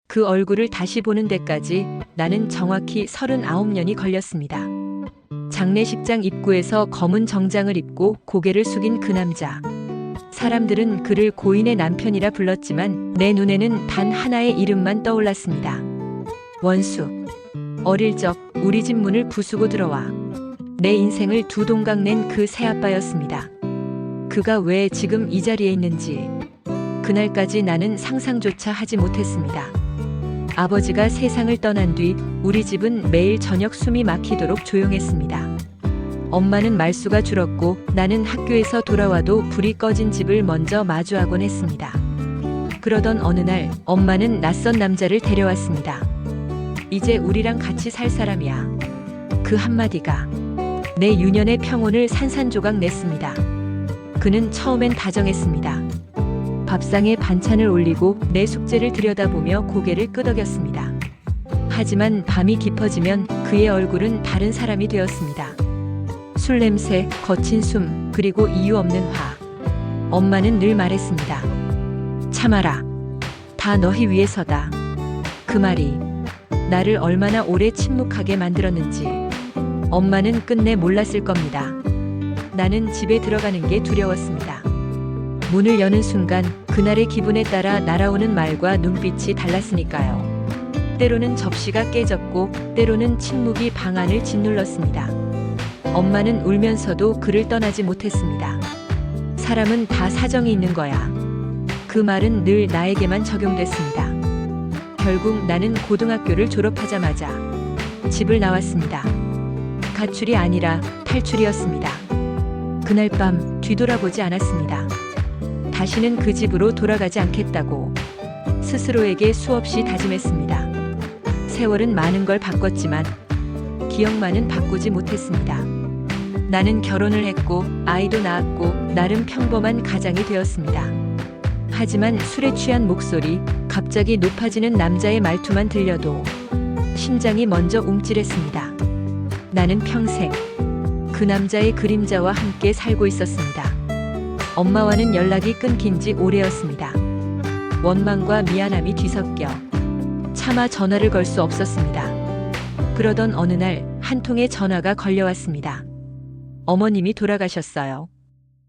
그 얼굴을 다시 보는 데까지 나는 정확히 39년이 걸렸습니다. 장례식장 입구에서 검은 정장을 입고 고개를 숙인 그 남자. 사람들은 그를 고인의 남편이라 불렀지만 내 눈에는 단 하나의 이름만 떠올랐습니다. 원수. 어릴 적 우리 집 문을 부수고 들어와 내 인생을 두 동강 낸 그 새아빠였습니다. 그가 왜 지금 이 자리에 있는지 그날까지 나는 상상조차 하지 못했습니다. 아버지가 세상을 떠난 뒤 우리 집은 매일 저녁 숨이 막히도록 조용했습니다. 엄마는 말수가 줄었고 나는 학교에서 돌아와도 불이 꺼진 집을 먼저 마주하곤 했습니다. 그러던 어느 날 엄마는 낯선 남자를 데려왔습니다. 이제 우리랑 같이 살 사람이야. 그 한마디가 내 유년의 평온을 산산조각 냈습니다. 그는 처음엔 다정했습니다. 밥상에 반찬을 올리고 내 숙제를 들여다보며 고개를 끄덕였습니다. 하지만 밤이 깊어지면 그의 얼굴은 다른 사람이 되었습니다. 술 냄새, 거친 숨, 그리고 이유 없는 화. 엄마는 늘 말했습니다. 참아라. 다 너희 위해서다. 그 말이 나를 얼마나 오래 침묵하게 만들었는지 엄마는 끝내 몰랐을 겁니다. 나는 집에 들어가는 게 두려웠습니다. 문을 여는 순간 그날의 기분에 따라 날아오는 말과 눈빛이 달랐으니까요. 때로는 접시가 깨졌고 때로는 침묵이 방 안을 짓눌렀습니다. 엄마는 울면서도 그를 떠나지 못했습니다. 사람은 다 사정이 있는 거야. 그 말은 늘 나에게만 적용됐습니다. 결국 나는 고등학교를 졸업하자마자 집을 나왔습니다. 가출이 아니라 탈출이었습니다. 그날 밤 뒤돌아보지 않았습니다. 다시는 그 집으로 돌아가지 않겠다고 스스로에게 수없이 다짐했습니다. 세월은 많은 걸 바꿨지만 기억만은 바꾸지 못했습니다. 나는 결혼을 했고 아이도 낳았고 나름 평범한 가장이 되었습니다. 하지만 술에 취한 목소리, 갑자기 높아지는 남자의 말투만 들려도 심장이 먼저 움찔했습니다. 나는 평생 그 남자의 그림자와 함께 살고 있었습니다. 엄마와는 연락이 끊긴 지 오래였습니다. 원망과 미안함이 뒤섞여 차마 전화를 걸 수 없었습니다. 그러던 어느 날 한 통의 전화가 걸려왔습니다. 어머님이 돌아가셨어요.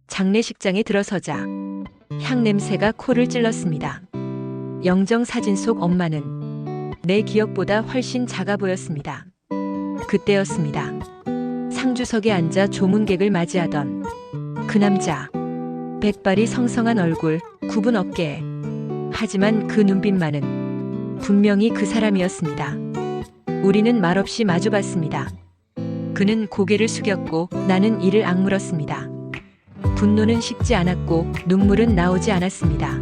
장례식장에 들어서자 향 냄새가 코를 찔렀습니다. 영정사진 속 엄마는 내 기억보다 훨씬 작아 보였습니다. 그때였습니다. 상주석에 앉아 조문객을 맞이하던 그 남자. 백발이 성성한 얼굴, 굽은 어깨. 하지만 그 눈빛만은 분명히 그 사람이었습니다. 우리는 말없이 마주봤습니다. 그는 고개를 숙였고 나는 이를 악물었습니다. 분노는 식지 않았고 눈물은 나오지 않았습니다.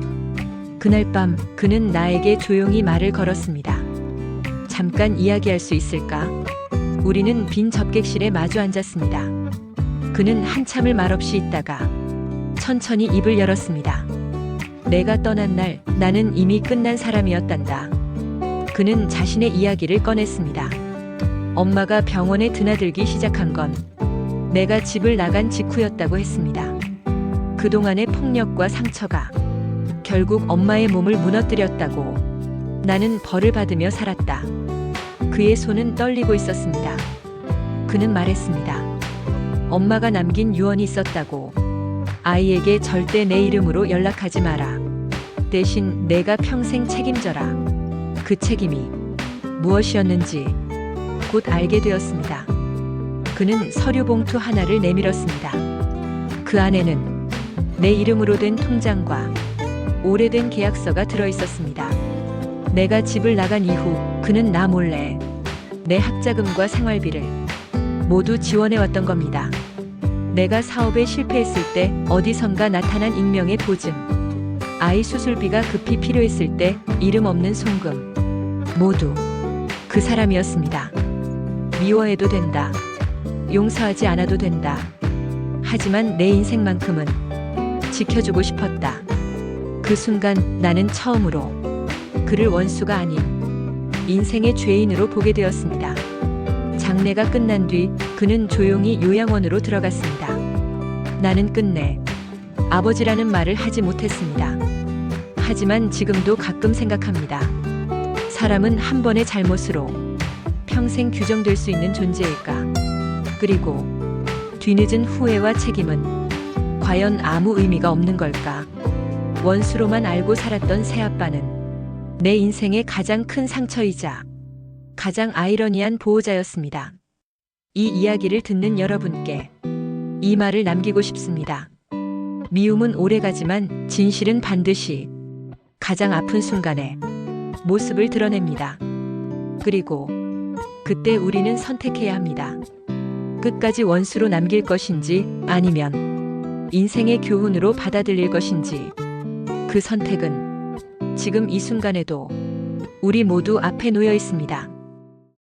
그날 밤 그는 나에게 조용히 말을 걸었습니다. 잠깐 이야기할 수 있을까? 우리는 빈 접객실에 마주 앉았습니다. 그는 한참을 말없이 있다가 천천히 입을 열었습니다. 내가 떠난 날 나는 이미 끝난 사람이었단다. 그는 자신의 이야기를 꺼냈습니다. 엄마가 병원에 드나들기 시작한 건 내가 집을 나간 직후였다고 했습니다. 그동안의 폭력과 상처가 결국 엄마의 몸을 무너뜨렸다고. 나는 벌을 받으며 살았다. 그의 손은 떨리고 있었습니다. 그는 말했습니다. 엄마가 남긴 유언이 있었다고. 아이에게 절대 내 이름으로 연락하지 마라. 대신 내가 평생 책임져라. 그 책임이 무엇이었는지 곧 알게 되었습니다. 그는 서류 봉투 하나를 내밀었습니다. 그 안에는 내 이름으로 된 통장과 오래된 계약서가 들어있었습니다. 내가 집을 나간 이후 그는 나 몰래 내 학자금과 생활비를 모두 지원해왔던 겁니다. 내가 사업에 실패했을 때 어디선가 나타난 익명의 보증, 아이 수술비가 급히 필요했을 때 이름 없는 송금, 모두 그 사람이었습니다. 미워해도 된다. 용서하지 않아도 된다. 하지만 내 인생만큼은 지켜주고 싶었다. 그 순간 나는 처음으로 그를 원수가 아닌 인생의 죄인으로 보게 되었습니다. 장례가 끝난 뒤 그는 조용히 요양원으로 들어갔습니다. 나는 끝내 아버지라는 말을 하지 못했습니다. 하지만 지금도 가끔 생각합니다. 사람은 한 번의 잘못으로 평생 규정될 수 있는 존재일까? 그리고 뒤늦은 후회와 책임은 과연 아무 의미가 없는 걸까? 원수로만 알고 살았던 새아빠는 내 인생의 가장 큰 상처이자 가장 아이러니한 보호자였습니다. 이 이야기를 듣는 여러분께 이 말을 남기고 싶습니다. 미움은 오래가지만 진실은 반드시 가장 아픈 순간에 모습을 드러냅니다. 그리고 그때 우리는 선택해야 합니다. 끝까지 원수로 남길 것인지 아니면 인생의 교훈으로 받아들일 것인지. 그 선택은 지금 이 순간에도 우리 모두 앞에 놓여 있습니다.